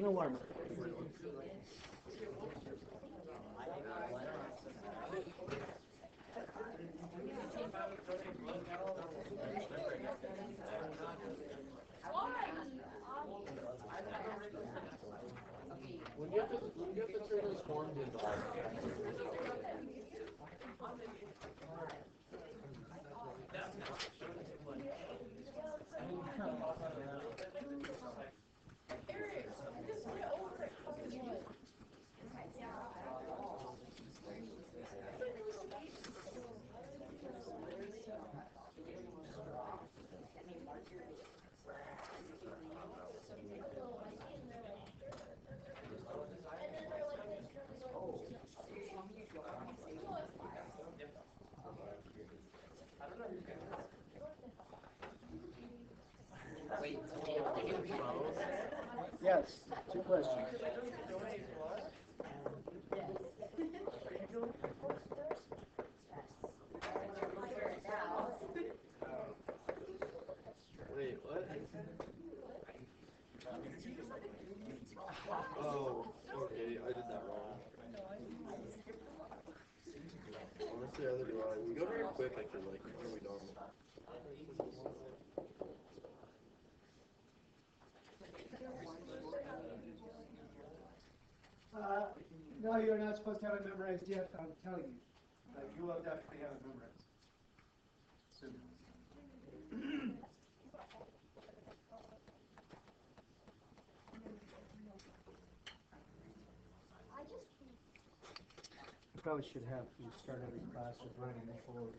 a warm-up. When you have to turn those forms into Yes, 2 questions. Wait, what? Oh, okay, I did that wrong. Honestly, either do I. We go very quick, I feel like. No, we don't. No, you're not supposed to have it memorized yet, I'm telling you. You will definitely have it memorized. Soon. You probably should have you start every class with writing forward.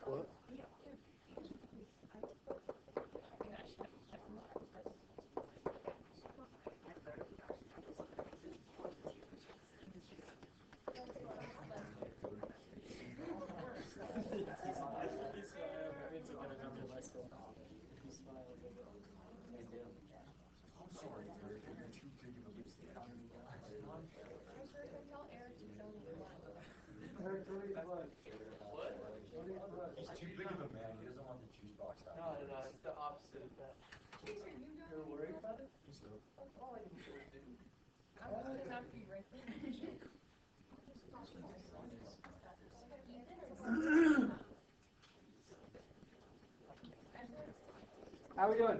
What? He's too big of a man. He doesn't want the juice box out. No, it's the opposite of that. You're worried about it? How we doing?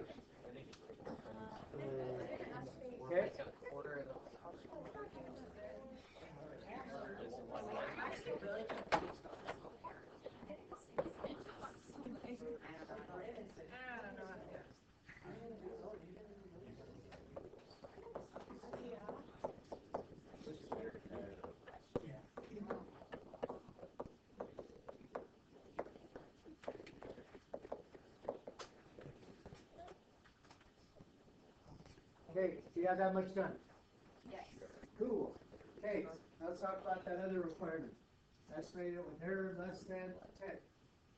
Okay. Okay, do you have that much done? Yes. Cool. Okay, let's talk about that other requirement. Estimate it with error less than 10.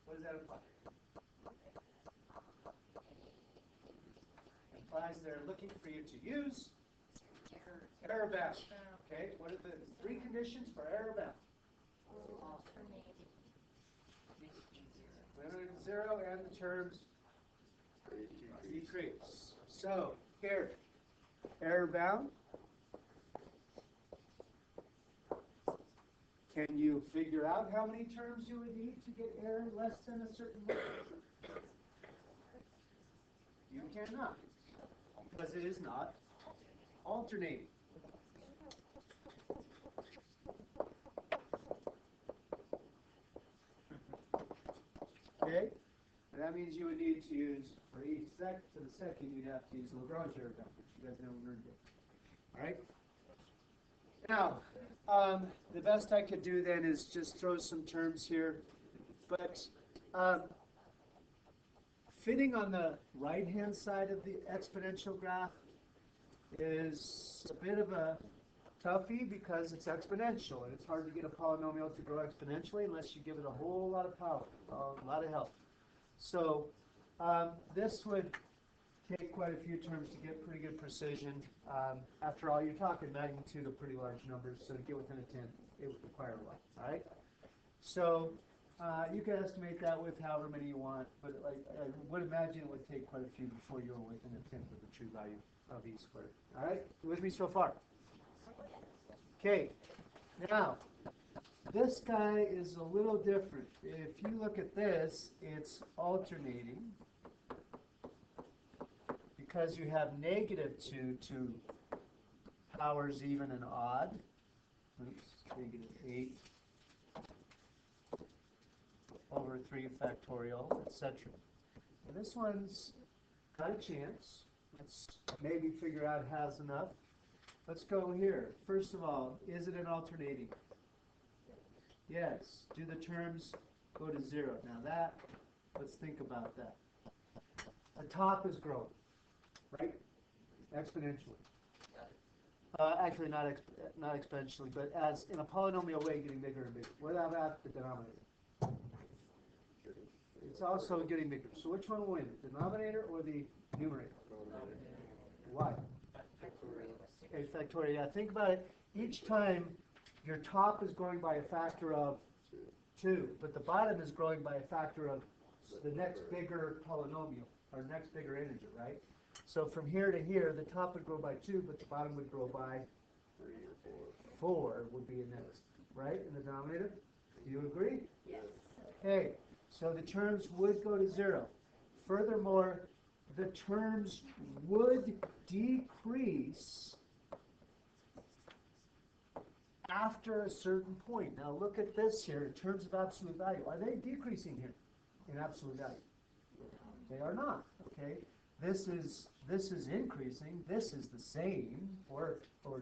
What does that imply? Implies they're looking for you to use error bound. Okay, what are the 3 conditions for error bound? Limited to 0 and the terms decrease. So, here, error bound. Can you figure out how many terms you would need to get error less than a certain level? You cannot, because it is not alternating. Okay? And that means you would need to use, for each sec to the second, you'd have to use Lagrange error bound, which you guys never learned yet. Alright? Now, the best I could do then is just throw some terms here. But fitting on the right-hand side of the exponential graph is a bit of a toughy because it's exponential, and it's hard to get a polynomial to grow exponentially unless you give it a whole lot of power, a lot of help. So this would take quite a few terms to get pretty good precision. After all, you're talking magnitude of pretty large numbers, so to get within a tenth, it would require a lot, all right? So you can estimate that with however many you want, but I would imagine it would take quite a few before you were within a tenth of the true value of e squared. All right, you with me so far? Okay, now this guy is a little different. If you look at this, it's alternating because you have -2 to powers even and odd. Oops, -8 over 3 factorial, etc. And this one's got a chance. Let's maybe figure out has enough. Let's go here. First of all, is it an alternating? Yes. Do the terms go to 0? Now let's think about that. The top is growing, right? Exponentially. Actually, not exponentially, but as in a polynomial way, getting bigger and bigger. What about the denominator? It's also getting bigger. So which one will win, the denominator or the numerator? Why? Okay, factorial. Yeah, think about it. Each time your top is growing by a factor of 2, but the bottom is growing by a factor of the next bigger polynomial, or next bigger integer, right? So from here to here, the top would grow by 2, but the bottom would grow by 3 or 4 would be the next, right, in the denominator? Do you agree? Yes. Okay, so the terms would go to 0. Furthermore, the terms would decrease after a certain point. Now look at this here in terms of absolute value. Are they decreasing here in absolute value? They are not, okay? This is increasing. This is the same, or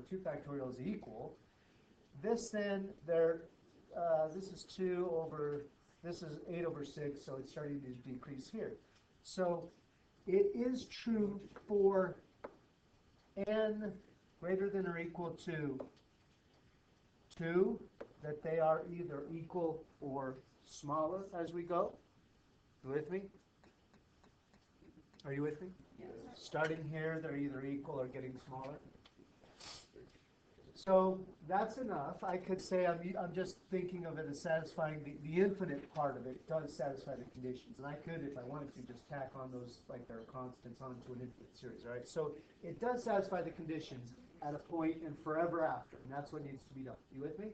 2 factorial is equal. This then, this is 2 over, this is 8 over 6, so it's starting to decrease here. So it is true for n greater than or equal to 2 that they are either equal or smaller as we go. You with me? Are you with me? Yes. Starting here, they're either equal or getting smaller. So that's enough. I could say I'm just thinking of it as satisfying the infinite part of it does satisfy the conditions. And I could, if I wanted to, just tack on those like they're constants onto an infinite series, all right? So it does satisfy the conditions at a point and forever after, and that's what needs to be done. You with me?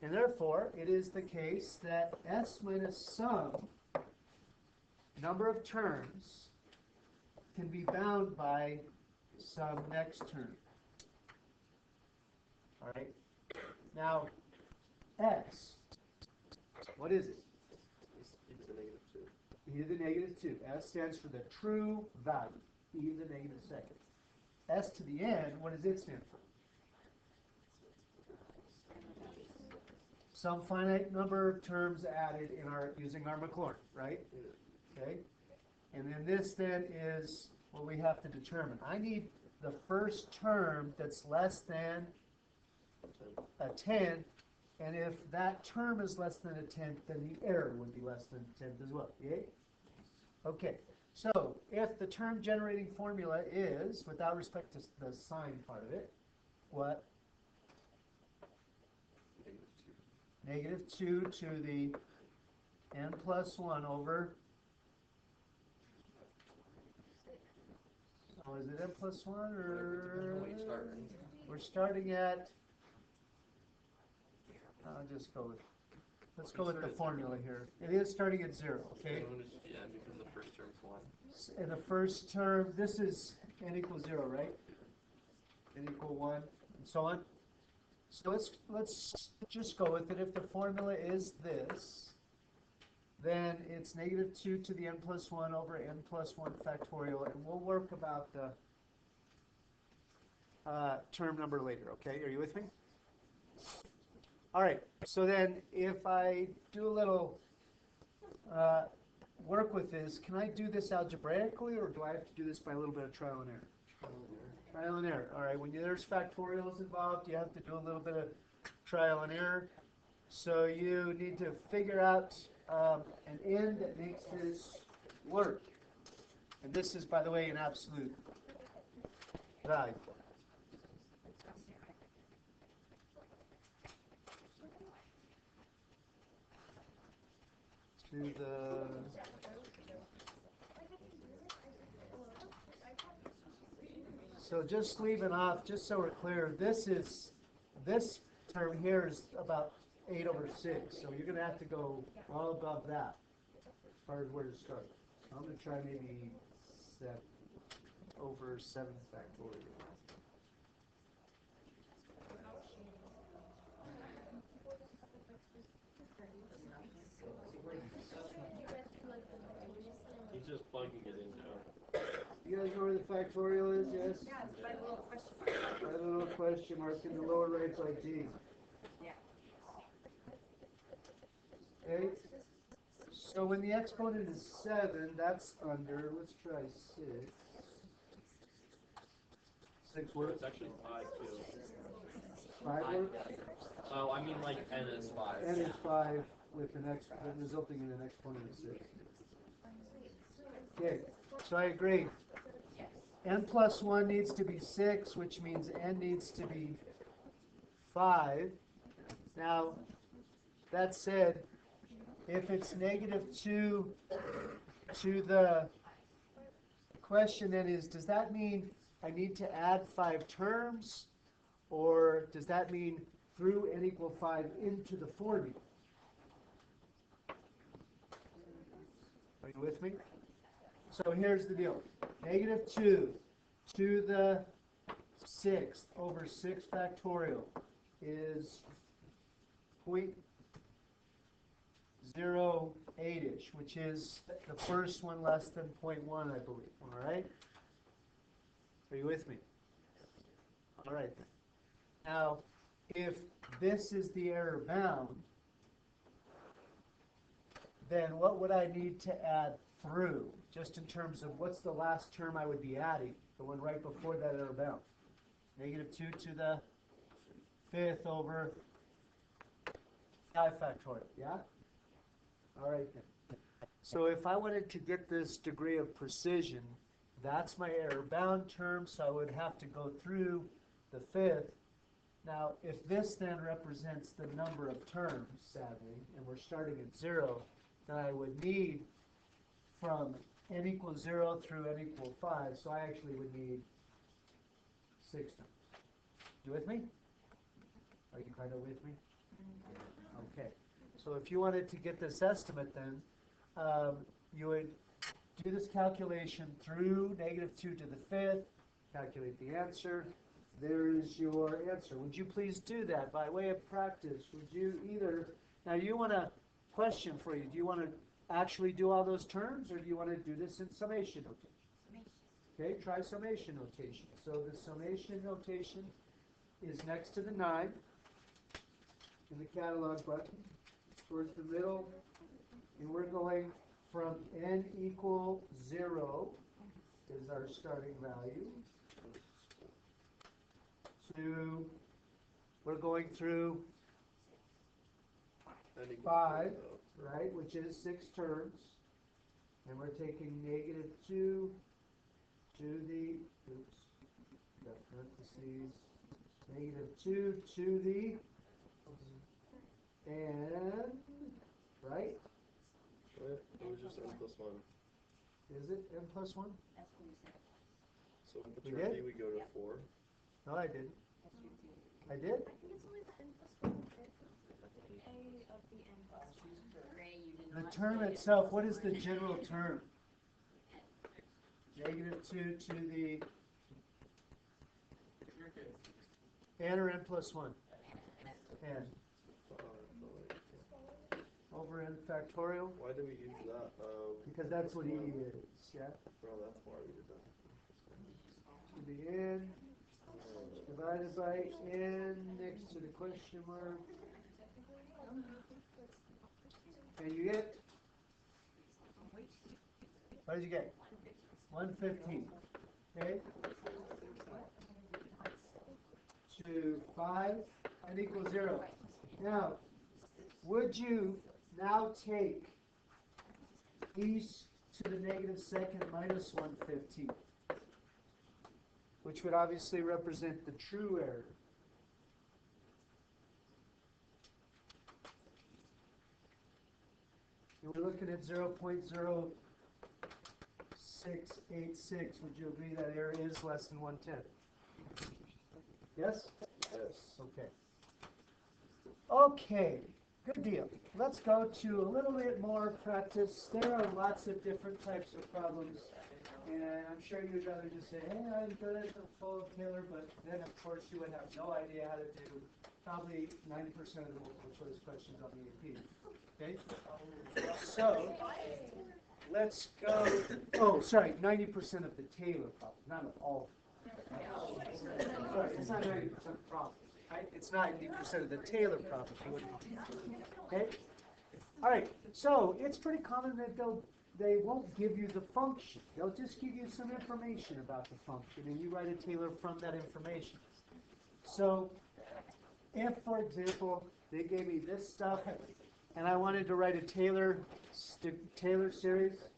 And therefore, it is the case that s minus some number of terms can be bound by some next term. All right. Now, s, what is it? e to the -2. E to the -2. S stands for the true value. E to the -2. S to the n, what does it stand for? Some finite number of terms added in using our Maclaurin, right? Okay. And then this then is what we have to determine. I need the first term that's less than a tenth, and if that term is less than a tenth, then the error would be less than a tenth as well. Yay? Okay, so if the term generating formula is, without respect to the sign part of it, what? -2 to the n plus 1 over, oh, is it n plus 1 or? We're starting at, I'll just go with, let's go with the formula here. It is starting at 0, okay? Yeah, because the first term's 1. In the first term, this is n equals 0, right? N equal 1, and so on. So let's just go with it. If the formula is this, then it's -2 to the n plus 1 over n plus 1 factorial, and we'll work about the term number later, okay? Are you with me? All right, so then if I do a little work with this, can I do this algebraically, or do I have to do this by a little bit of trial and error? Trial and error. All right, when there's factorials involved, you have to do a little bit of trial and error. So you need to figure out an end that makes this work. And this is, by the way, an absolute value. To the So just leaving off, just so we're clear, this term here is about 8 over 6. So you're going to have to go well above that as far as where to start. So I'm going to try maybe 7 over 7 factorial. He's just plugging it in now. You guys know where the factorial is, yes? Yeah, it's by the little question mark. By the little question mark in the lower right by G. Yeah. Okay? So when the exponent is 7, that's under, let's try 6. 6 So works? it's actually 5 too. 5 works? Oh, I mean like n is 5. N is 5 with an resulting in an exponent of 6. Okay, so I agree. N plus 1 needs to be 6, which means n needs to be 5. Now, that said, if it's negative 2 to the question then is, does that mean I need to add 5 terms? Or does that mean through n equal 5 into the formula? Are you with me? So here's the deal. Negative 2 to the 6th over 6 factorial is 0.08-ish, which is the first one less than 0.1, I believe. All right? Are you with me? All right. Now, if this is the error bound, then what would I need to add through, just in terms of what's the last term I would be adding, the one right before that error bound? Negative 2 to the 5th over 5 factorial, yeah? All right then. So if I wanted to get this degree of precision, that's my error bound term, so I would have to go through the 5th. Now, if this then represents the number of terms, sadly, and we're starting at 0, then I would need from n equals 0 through n equals 5, so I actually would need 6 terms. You with me? Are you kind of with me? Okay. So if you wanted to get this estimate then, you would do this calculation through negative 2 to the 5th, calculate the answer. There is your answer. Would you please do that by way of practice? Would you either, now you want a question for you. Do you want to actually do all those terms, or do you want to do this in summation notation? Okay, try summation notation. So the summation notation is next to the 9 in the catalog button, towards the middle, and we're going from n equal 0 is our starting value to, we're going through N equals 5, 0. right, which is 6 terms, and we're taking negative 2 to the, oops, got parentheses, negative 2 to the, and, right, Right? It was just n plus 1. is it n plus 1? That's what we said. So with We term did? B we go to 4. No, I didn't. That's what we did. I did? I think it's only the n plus 1 bit. A of the n plus 1. Ray, you did The not term say it. itself, what is the general term? Negative 2 to the n or n plus 1? N. Over n factorial? Why do we use that? Because that's what E is, yeah? No, that's why we did that. To the n divided by n next to the question mark. And you get? What did you get? 115. okay, to 5, and equals 0. Now, would you now take e to the negative second minus 1/15, which would obviously represent the true error? And we're looking at 0.0686. Would you agree that error is less than 1/10? Yes? Yes. Okay. Okay, good deal. Let's go to a little bit more practice. There are lots of different types of problems, and I'm sure you'd rather just say, hey, I'm good at the full of Taylor, but then of course you would have no idea how to do probably 90% of the multiple choice questions on the AP. Okay? So, let's go, oh, sorry, 90% of the Taylor problems, not of all. Sorry, it's not 90% of the problems. Right? It's 90% of the Taylor problem. Okay? All right. So it's pretty common that they won't give you the function. They'll just give you some information about the function, and you write a Taylor from that information. So if, for example, they gave me this stuff, and I wanted to write a Taylor series,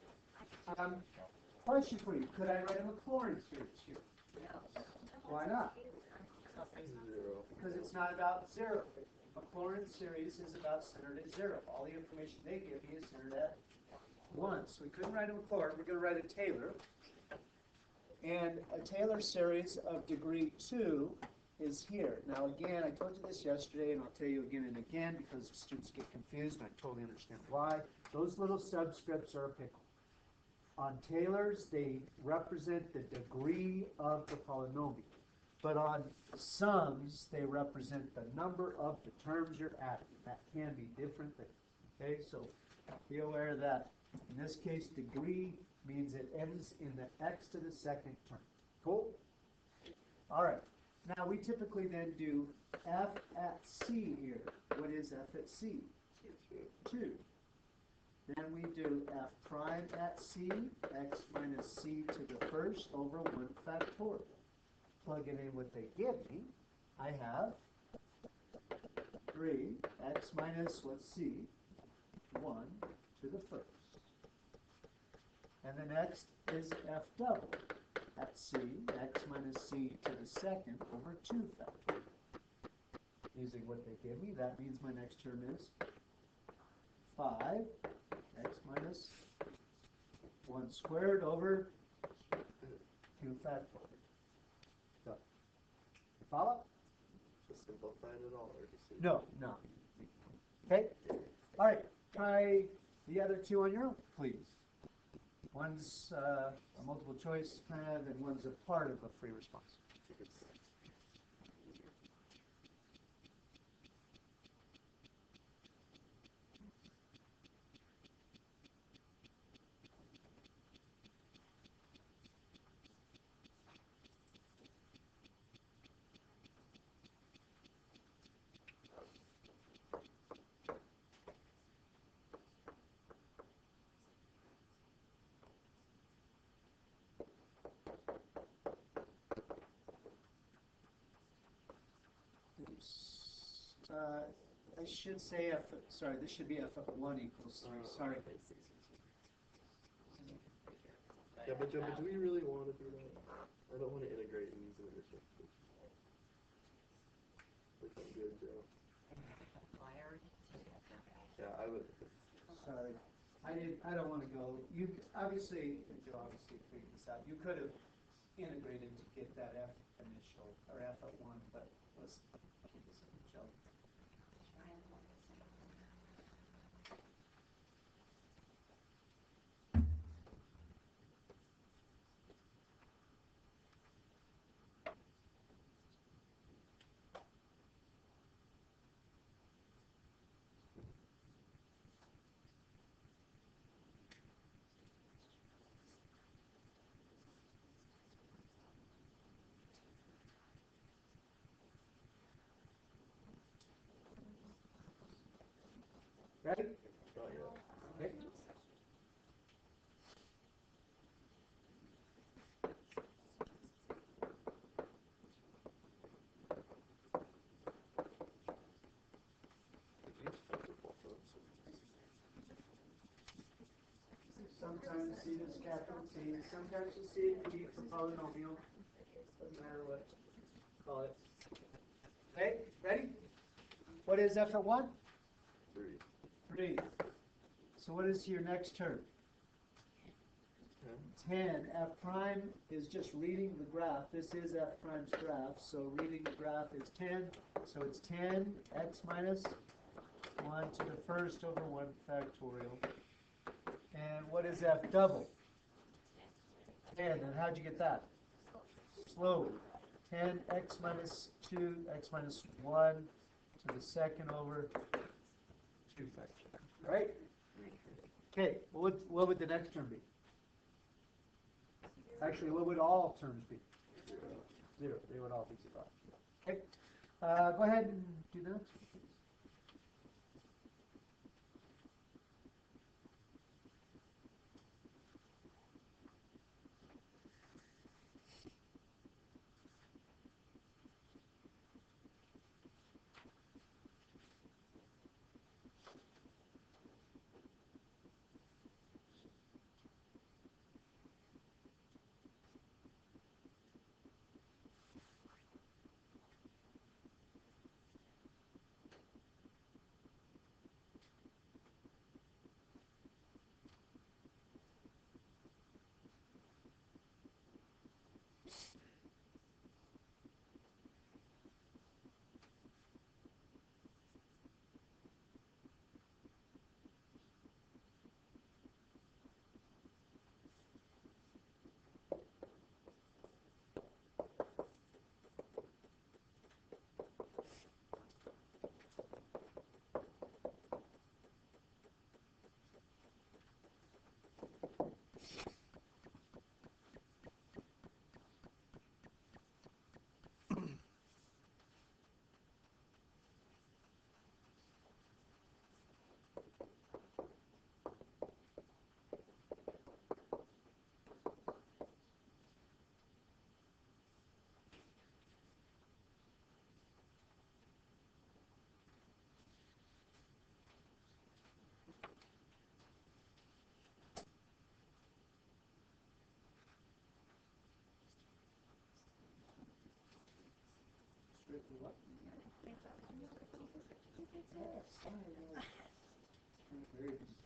question for you: could I write a Maclaurin series here? Why not? 0. Because it's not about 0. Maclaurin series is about centered at 0. All the information they give me is centered at 1. So we couldn't write a Maclaurin. We're going to write a Taylor. And a Taylor series of degree 2 is here. Now again, I told you this yesterday, and I'll tell you again and again because students get confused, and I totally understand why. Those little subscripts are a pickle. On Taylors, they represent the degree of the polynomial. But on sums, they represent the number of the terms you're adding. That can be different things. Okay, so be aware of that. In this case, degree means it ends in the x to the second term. Cool? All right. Now, we typically then do f at c here. What is f at c? 2. Then we do f prime at c, x minus c to the first over 1 factorial. Plug it in what they give me. I have 3 x minus, what's c, 1 to the first. And the next is f double at c, x minus c to the second over 2 factorial. Using what they give me, that means my next term is 5 x minus 1 squared over 2 factorial. So, you follow? Just simplified it all. Or just No. Okay? All right. Try the other two on your own, please. One's a multiple choice kind of, and one's a part of a free response. I should say sorry, this should be f of 1 equals 3. Sorry. Yeah, but do we really want to do that? I don't want to integrate and use it as a Which one good, Joe? Yeah, I would. Sorry. I don't want to go. You obviously, Joe obviously figured this out. You could have integrated to get that f initial, or f of 1, but let's keep this in Joe. Ready? Not yet. Okay. sometimes see it as capital T, sometimes you see it P for polynomial. Doesn't matter what you call it. Okay, ready? What is f of 1? 3. 3. So what is your next term? 10. F prime is just reading the graph. This is F prime's graph, so reading the graph is 10. So it's 10 x minus 1 to the first over 1 factorial. And what is F double? 10. And how'd you get that? Slowly. 10 x minus 2 x minus 1 to the second over 2 factorial. Right? Okay, what would the next term be? Actually, what would all terms be? 0. They would all be 0. Okay. Go ahead and do that.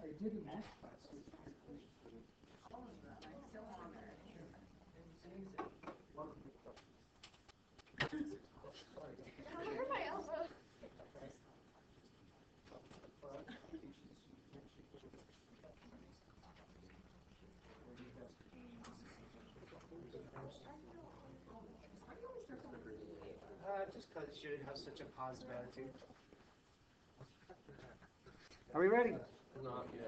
I did in this class. Hurt my elbow. Just because you should have such a positive attitude. Are we ready? Not yet.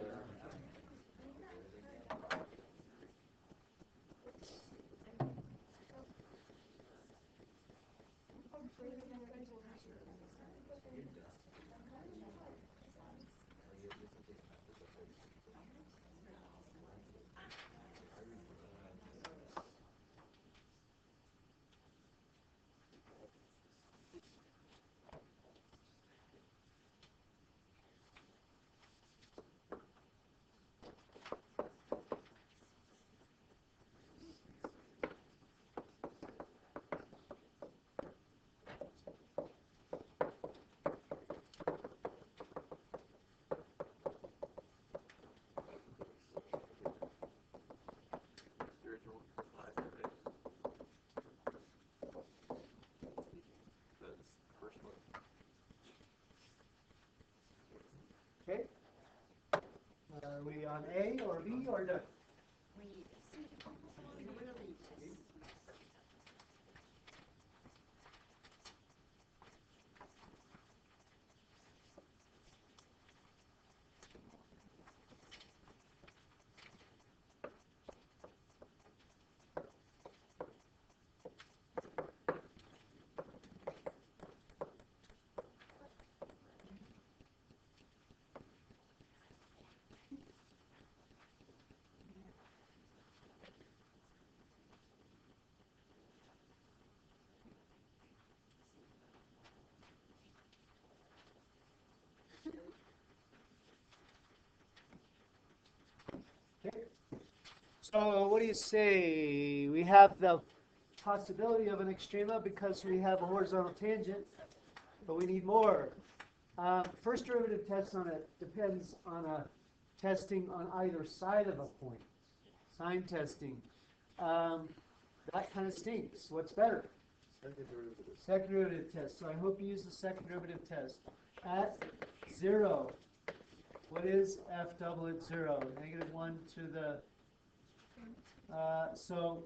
Spiritual. That's the first one. Okay. Are we on A or B or no? So what do you say? We have the possibility of an extrema because we have a horizontal tangent, but we need more. First derivative test on it depends on a testing on either side of a point. Sine testing. That kind of stinks. What's better? Second derivative. Second derivative test. So I hope you use the second derivative test. At 0, what is f double at 0? Negative 1 to the... so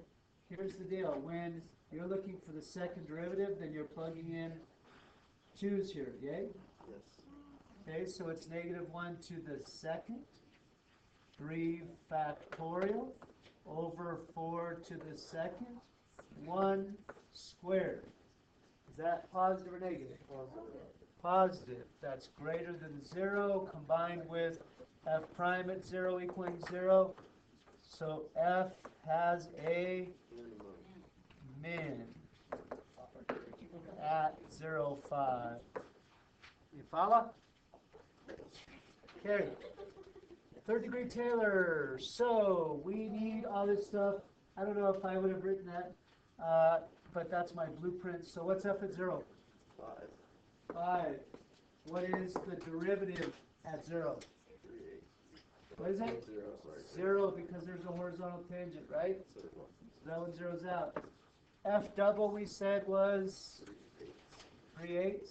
here's the deal. When you're looking for the second derivative, then you're plugging in 2's here, yay? Yes. Okay, so it's negative 1 to the second, 3 factorial, over 4 to the second, 1 squared. Is that positive or negative? Positive. That's greater than 0, combined with f prime at 0 equaling 0. So f has a min at 0, 5. You follow? Okay. Third degree Taylor. So we need all this stuff. I don't know if I would have written that, but that's my blueprint. So what's f at 0? 5. 5. What is the derivative at 0? 3, 8. What is it? 0, sorry. 0 because there's a horizontal tangent, right? So it was So that one zeroes out. F double we said was 3, 8. 3/8.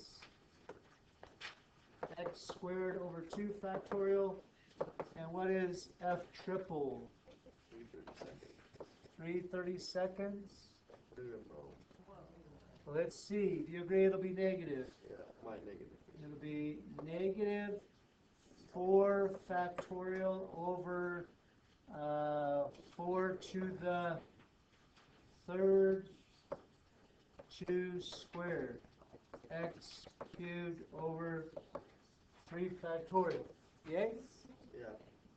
X squared over 2 factorial. And what is F triple? 3 3/32. I don't know. Well, let's see. Do you agree it'll be negative? Yeah, my negative. It'll be negative 4 factorial over 4 to the third 2 squared. X cubed over 3 factorial. Yay? Yeah.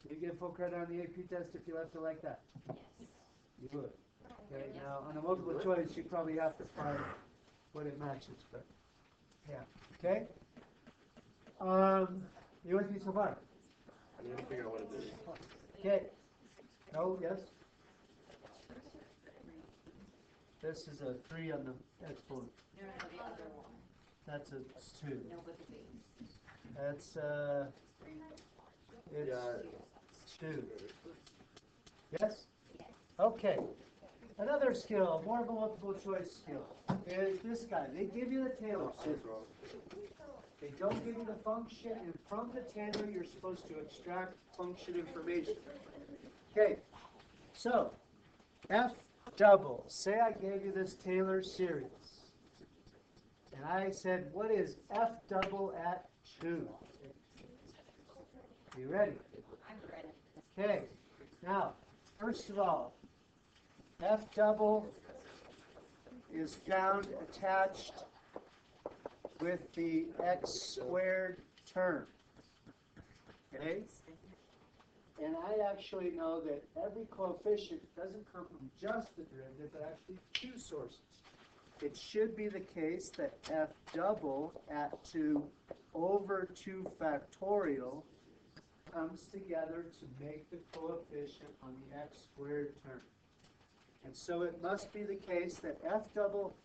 You get full credit on the AP test if you left it like that. Yes. You would. Okay, now on a multiple choice, you probably have to find what it matches, but yeah. Okay? You with me so far? I'm gonna figure out what it is. Okay. No, yes? This is a 3 on the exponent. No, the other one. That's a 2. No, but the base. That's it's Yeah. 2. Yes? Yes. Okay. Another skill, more of a multiple choice skill, is this guy. They give you the Taylor Oh, I was series. wrong. They don't give you the function, and from the Taylor, you're supposed to extract function information. Okay, so f double. Say I gave you this Taylor series, and I said, what is f double at 2? You ready? I'm ready. Okay, now, first of all, f double is found attached with the x squared term. Okay? And I actually know that every coefficient doesn't come from just the derivative, but actually 2 sources. It should be the case that f double at 2 over 2 factorial comes together to make the coefficient on the x squared term. And so it must be the case that f double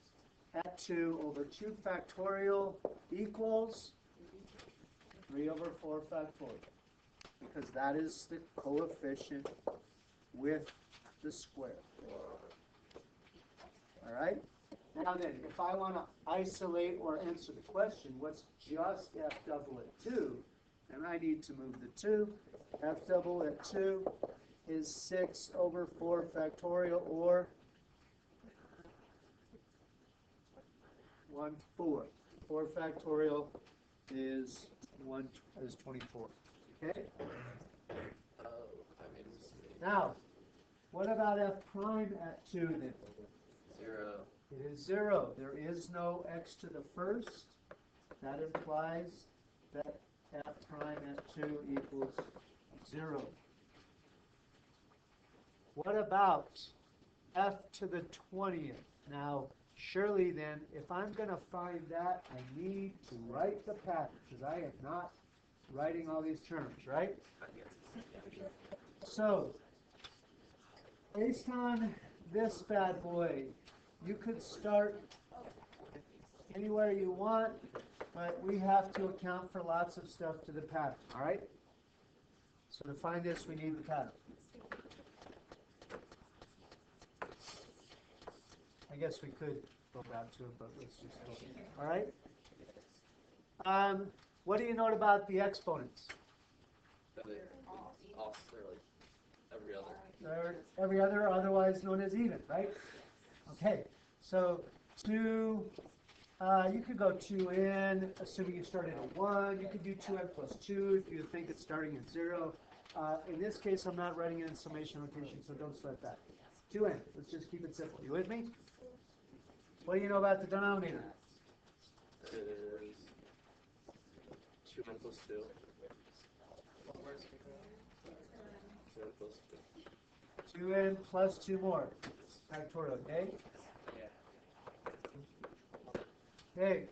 at 2 over 2 factorial equals 3 over 4 factorial, because that is the coefficient with the square. All right? Now then, if I want to isolate or answer the question, what's just f double at 2, then I need to move the 2. F double at 2 is 6 over 4 factorial, or 1/4. 4 factorial is 24. Okay? Oh, I made a mistake. Now, what about f prime at 2 then? 0. It is 0. There is no x to the first. That implies that f prime at 2 equals 0. What about f to the 20th? Now, surely then, if I'm going to find that, I need to write the pattern, because I am not writing all these terms, right? So, based on this bad boy, you could start anywhere you want, but we have to account for lots of stuff to the pattern, all right? So to find this, we need the pattern. I guess we could go back to it, but let's just go. All right? What do you note about the exponents? That they off, they're like every other. They're every other, otherwise known as even, right? Okay, so 2, you could go 2n, assuming you started at 1. You could do 2n plus 2 if you think it's starting at 0. In this case, I'm not writing it in summation notation, so don't sweat that. 2n, let's just keep it simple. You with me? What do you know about the denominator? It is 2n plus 2. 2n plus 2. 2n plus 2 more. Factorial, okay? Okay.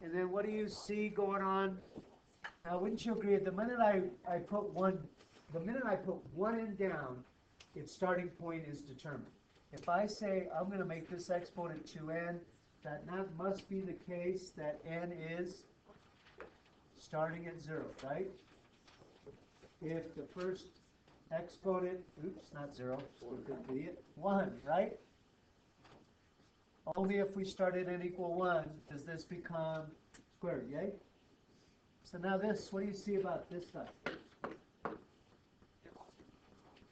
And then what do you see going on? Now, wouldn't you agree? The minute I put one in down, its starting point is determined. If I say I'm going to make this exponent 2n, that must be the case that n is starting at 0, right? If the first exponent, oops, not 0, stupid idiot, 1, right? Only if we start at n equal 1 does this become squared, yay? So now this, what do you see about this stuff?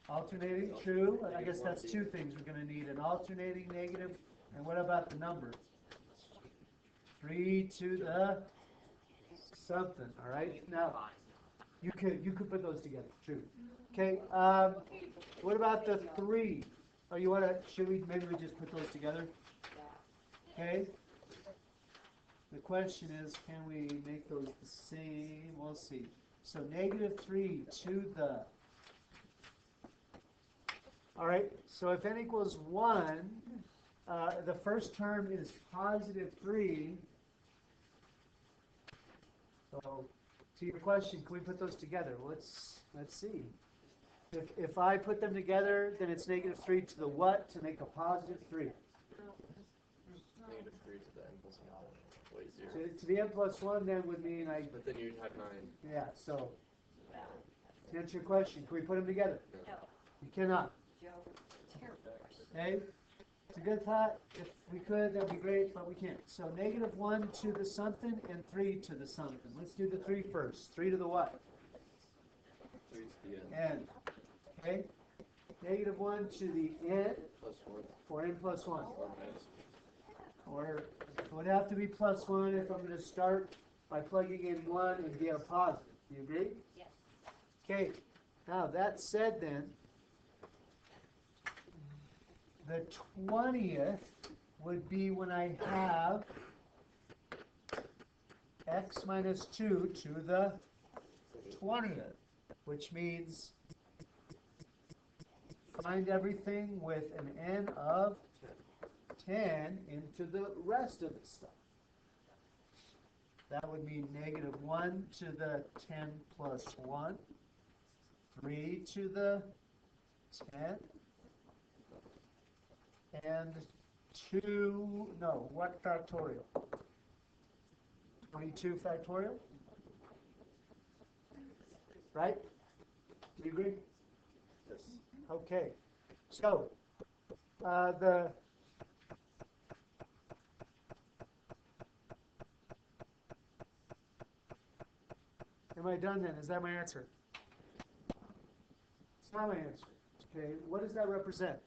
Alternating, true. I guess that's 2 things we're going to need, an alternating negative, and what about the number? 3 to the something, all right? Now, you could put those together, true. Okay, what about the 3? Oh, you want to, maybe we just put those together? Okay. The question is, can we make those the same? We'll see. So negative 3 to the, all right, so if n equals 1, the first term is positive 3. So to your question, can we put those together? Let's see. If I put them together, then it's negative 3 to the what to make a positive 3? Negative 3 to the n plus 1. Wait, 0. To the n plus 1 then would mean But then you'd have 9. yeah, so to answer your question, can we put them together? No. You cannot. Joe, terrible. Okay? It's a good thought. If we could, that'd be great, but we can't. So negative 1 to the something and 3 to the something. Let's do the 3 first. 3 to the what? 3 to the n. N. Okay? Negative 1 to the n Plus 1. for n plus 1. 1 minus. Or it would have to be plus 1 if I'm going to start by plugging in 1 and get a positive. Do you agree? Yes. Okay. Now that said then, the 20th would be when I have x minus 2 to the 20th, which means find everything with an n of 10 into the rest of the stuff. That would be negative 1 to the 10 plus 1, 3 to the 10, and 2, no, what factorial? 22 factorial? Right? Do you agree? Yes. Okay. So, am I done then? Is that my answer? It's not my answer. Okay, what does that represent?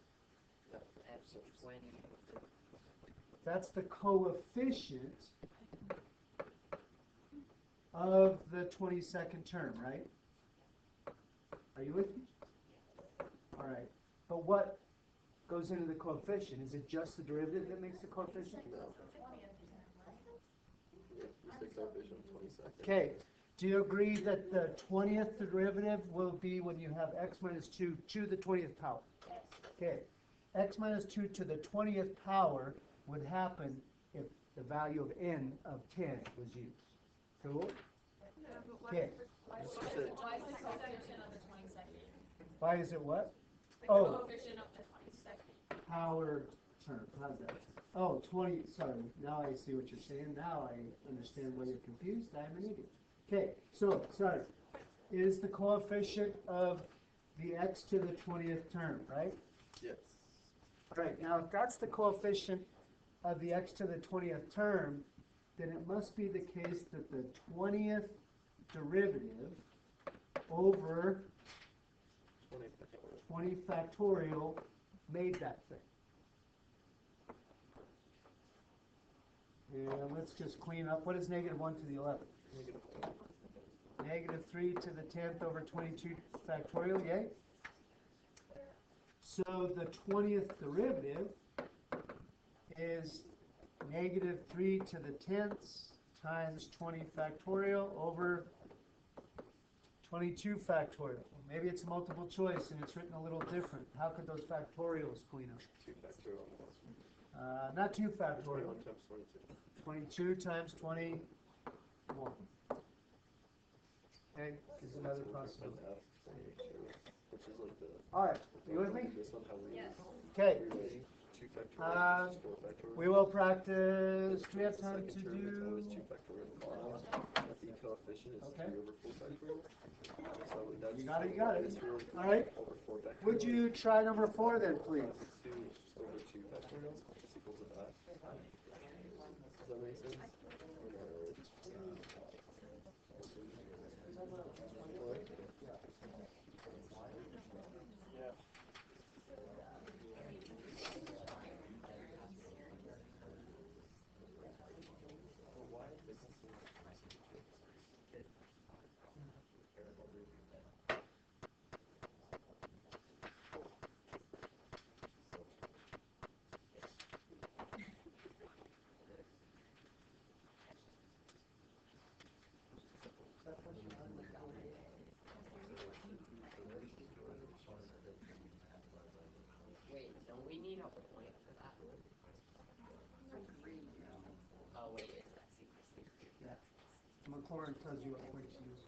So 20. That's the coefficient of the 22nd term, right? Are you with me? All right. But what goes into the coefficient? Is it just the derivative that makes the coefficient? No. It's the coefficient of 22nd. Okay. Do you agree that the 20th derivative will be when you have x minus 2 to the 20th power? Okay. X minus 2 to the 20th power would happen if the value of n of 10 was used. Cool? Okay. It's just that Why is the coefficient of the 22nd? Why is it what? The Oh. coefficient of the 22nd. Power term, how's that? Oh, 20, sorry, now I see what you're saying, now I understand why you're confused, I'm an idiot. Okay, so, sorry, is the coefficient of the x to the 20th term, right? Yes. Right, now if that's the coefficient of the x to the 20th term, then it must be the case that the 20th derivative over 20 factorial made that thing. And let's just clean up. What is negative 1 to the 11th? Negative 3 to the 10th over 22 factorial, yay? So the 20th derivative is negative 3 to the 10th times 20 factorial over 22 factorial. Maybe it's multiple choice and it's written a little different. How could those factorials clean up? 2 factorial. Not 2 factorial. 21 times 22. 22 times 21. Okay, is another possibility. Which is like the. All right, you with me? This one, how we. Yes. Okay, 2 factorial. 4 factorial. we will practice. Do we have time to Second term, it's do? always 2 factorial. The coefficient is Okay. 3 over 4 factorial. So that's You got it, you got it. it's really All right. over 4 factorial. Would you try number 4 then, please? 2 over 2 factorial is equal to that. Does that make sense? Wait, don't we need a point for that? Oh, wait, that's secret. McLaurin tells you what point to use.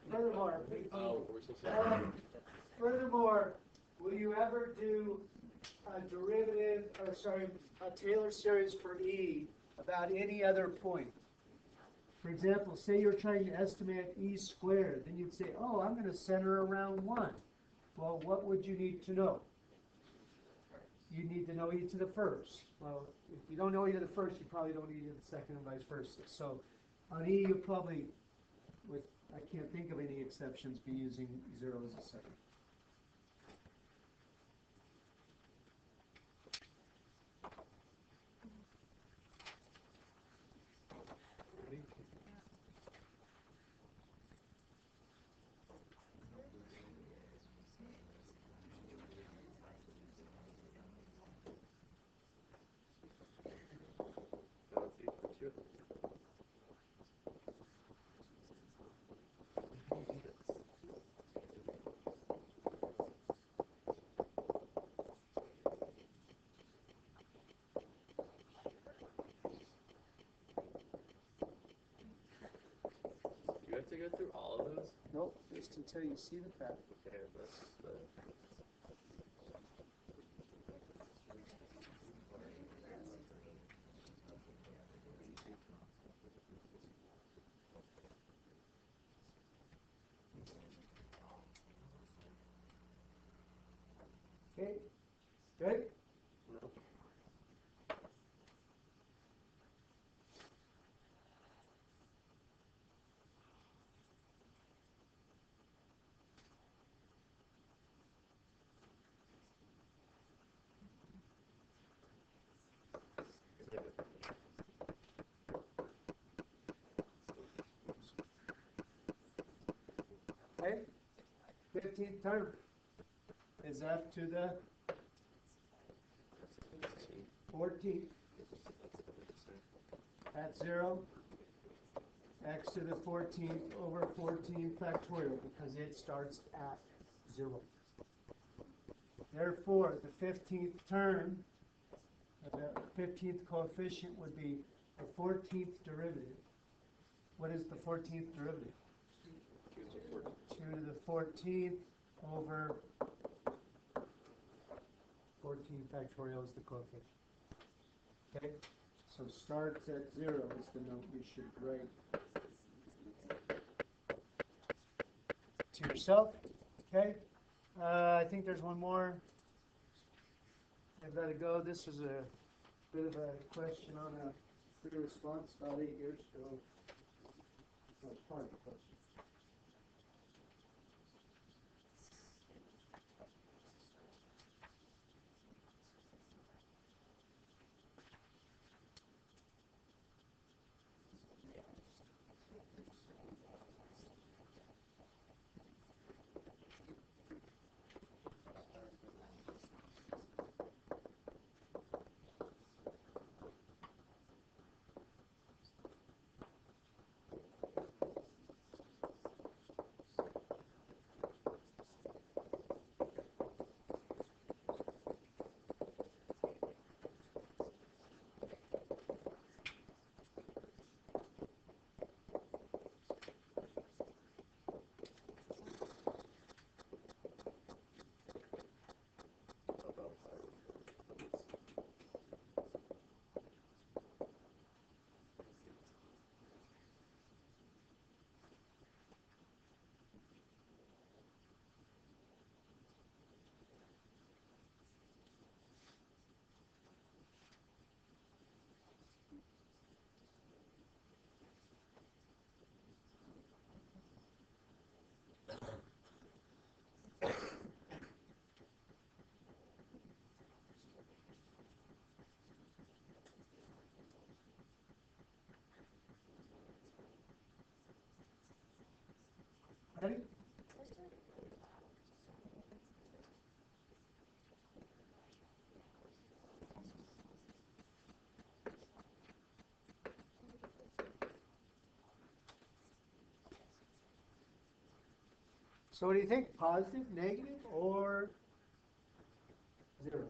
Furthermore, Oh, we're supposed to. furthermore, will you ever do a derivative, or sorry, a Taylor series for E about any other point? For example, say you're trying to estimate E squared, then you'd say, oh, I'm going to center around 1. Well, what would you need to know? You need to know E to the first. Well, if you don't know E to the first, you probably don't know E to the second and vice versa. So on E, you'll probably, with, I can't think of any exceptions, be using 0 as a second. You have to go through all of those? Nope, just until you see the pattern. Okay, that's the. Okay, good? No. Okay, 15th term is f to the 14th at 0, x to the 14th over 14 factorial because it starts at 0. Therefore, the 15th term, the 15th coefficient would be the 14th derivative. What is the 14th derivative? 2 to the 14th over 14 factorial is the coefficient. Okay? So starts at 0 is the note you should write to yourself. Okay? I think there's one more. I've got to go. This is a bit of a question on a free response about 8 years ago. Well, it's part of the question. Ready? So what do you think? Positive, negative, or 0?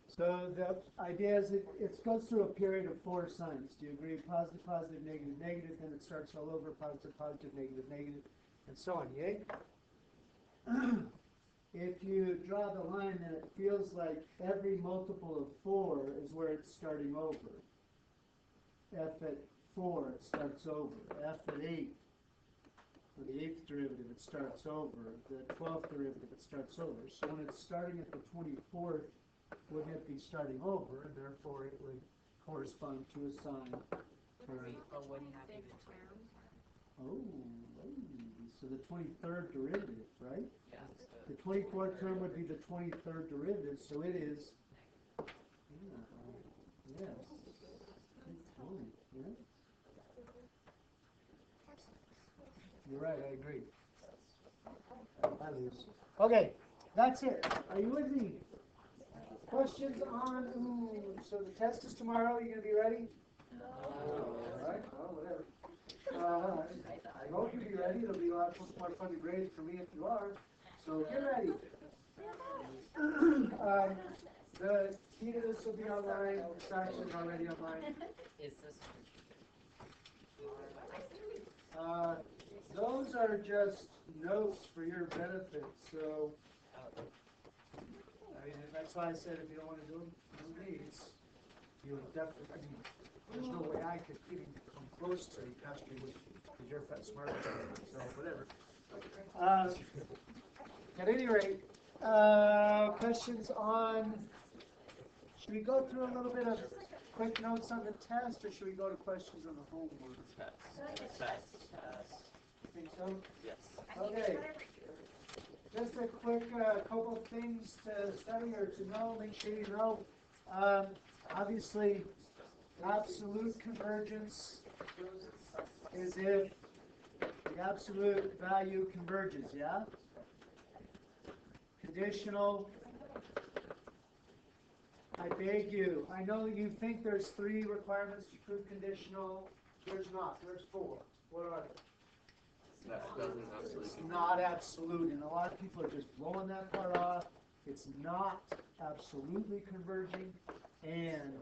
So the idea is it goes through a period of 4 signs. Do you agree? Positive, positive, negative, negative, then it starts all over, positive, positive, negative, negative, and so on, yay? If you draw the line, then it feels like every multiple of 4 is where it's starting over. F at 4, it starts over. F at 8, for the 8th derivative, it starts over. The 12th derivative, it starts over. So when it's starting at the 24th, wouldn't it be starting over? Therefore, it would correspond to a sign for... But wouldn't that be the Oh, so the 23rd derivative, right? Yes. The 24th term would be the 23rd derivative, so it is... Yes. Good point, yeah. You're right, I agree. I lose. Okay, that's it. Are you with me? Questions on, so the test is tomorrow, you gonna be ready? Alright, well, whatever. I hope you'll be ready, it'll be a lot more fun to grade for me if you are, so get ready. The key to this will be online, it's actually already online. Is this? Those are just notes for your benefit, so, I mean, that's why I said if you don't want to do them, no needs. You would definitely, I mean, there's no way I could even come close to Pastor with, because you're fat smart, so whatever. At any rate, questions on, should we go through a little bit of quick notes on the test, or should we go to questions on the homework? Think so? Yes. Okay. Just a quick couple of things to study or to know, make sure you know. Obviously, absolute convergence is if the absolute value converges, yeah? Conditional, I beg you, I know you think there's 3 requirements to prove conditional. There's not, there's 4. What are they? It's not absolute, and a lot of people are just blowing that part off. It's not absolutely converging, and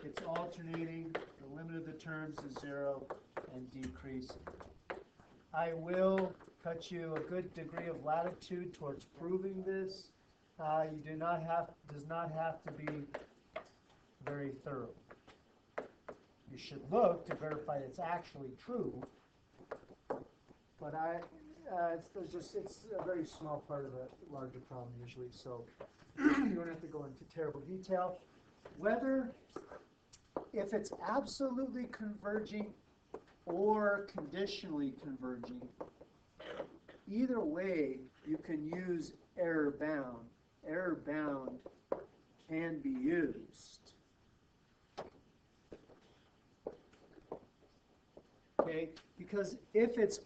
it's alternating. The limit of the terms is 0 and decreasing. I will cut you a good degree of latitude towards proving this. You does not have to be very thorough. You should look to verify it's actually true, but it's a very small part of a larger problem usually, so you don't have to go into terrible detail. If it's absolutely converging or conditionally converging, either way you can use error bound. Error bound can be used. Okay, because if it's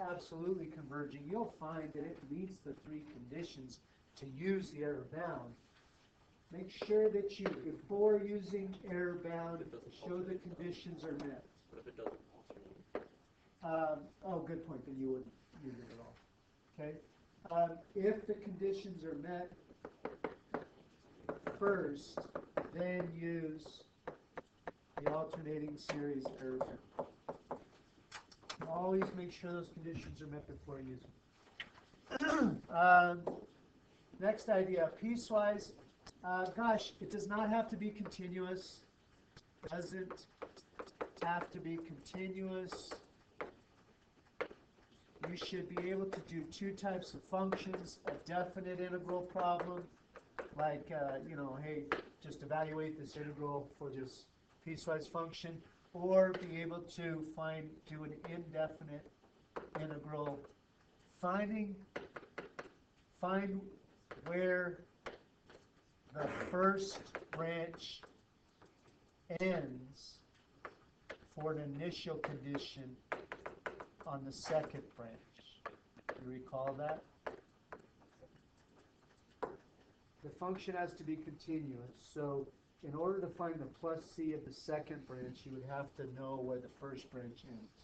absolutely converging, you'll find that it meets the three conditions to use the error bound. Make sure that you, before using error bound, show the conditions are met. But if it doesn't alternate. Good point, then you wouldn't use it at all. Okay? If the conditions are met first, then use the alternating series error bound. Always make sure those conditions are met before you use them. Next idea, piecewise. Gosh, it does not have to be continuous. Doesn't have to be continuous. You should be able to do two types of functions, a definite integral problem, like, hey, just evaluate this integral for this piecewise function, or be able to do an indefinite integral, find where the first branch ends for an initial condition on the second branch. You recall that? The function has to be continuous, so in order to find the plus c of the second branch, you would have to know where the first branch ends.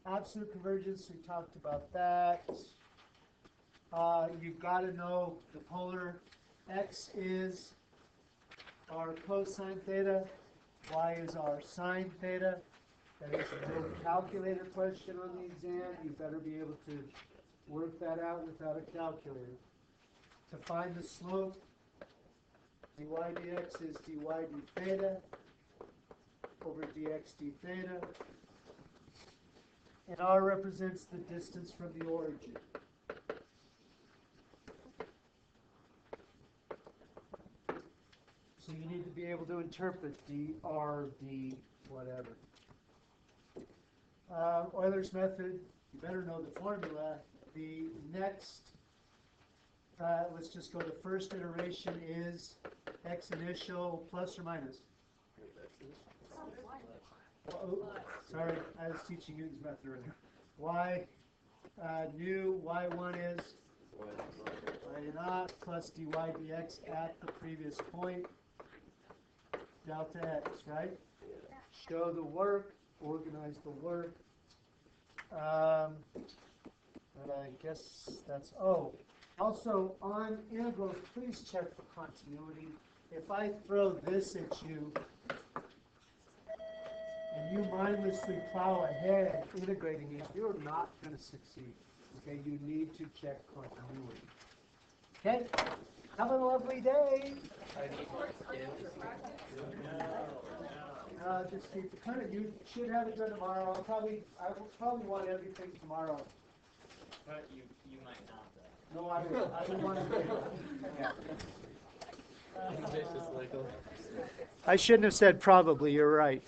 Absolute convergence, we talked about that. You've got to know the polar. X is our cosine theta, y is our sine theta. That is a no calculator question on the exam. You better be able to work that out without a calculator. To find the slope, dy dx is dy d theta over dx d theta. And r represents the distance from the origin. So you need to be able to interpret dr, d, whatever. Euler's method, you better know the formula. The next, let's just go, the first iteration is x initial plus or minus. Sorry, I was teaching Newton's method earlier. Y new y1 is y naught plus dy dx at the previous point, delta x, right? Show the work, organize the work. And I guess that's, also on integrals, please check for continuity. If I throw this at you, and you mindlessly plow ahead integrating it, you're not going to succeed. Okay, you need to check continuity. Okay, have a lovely day. Just keep the kind of, you should have it done tomorrow. I will probably want everything tomorrow. But you might not though. No, I will want it. Yeah. I shouldn't have said probably, you're right.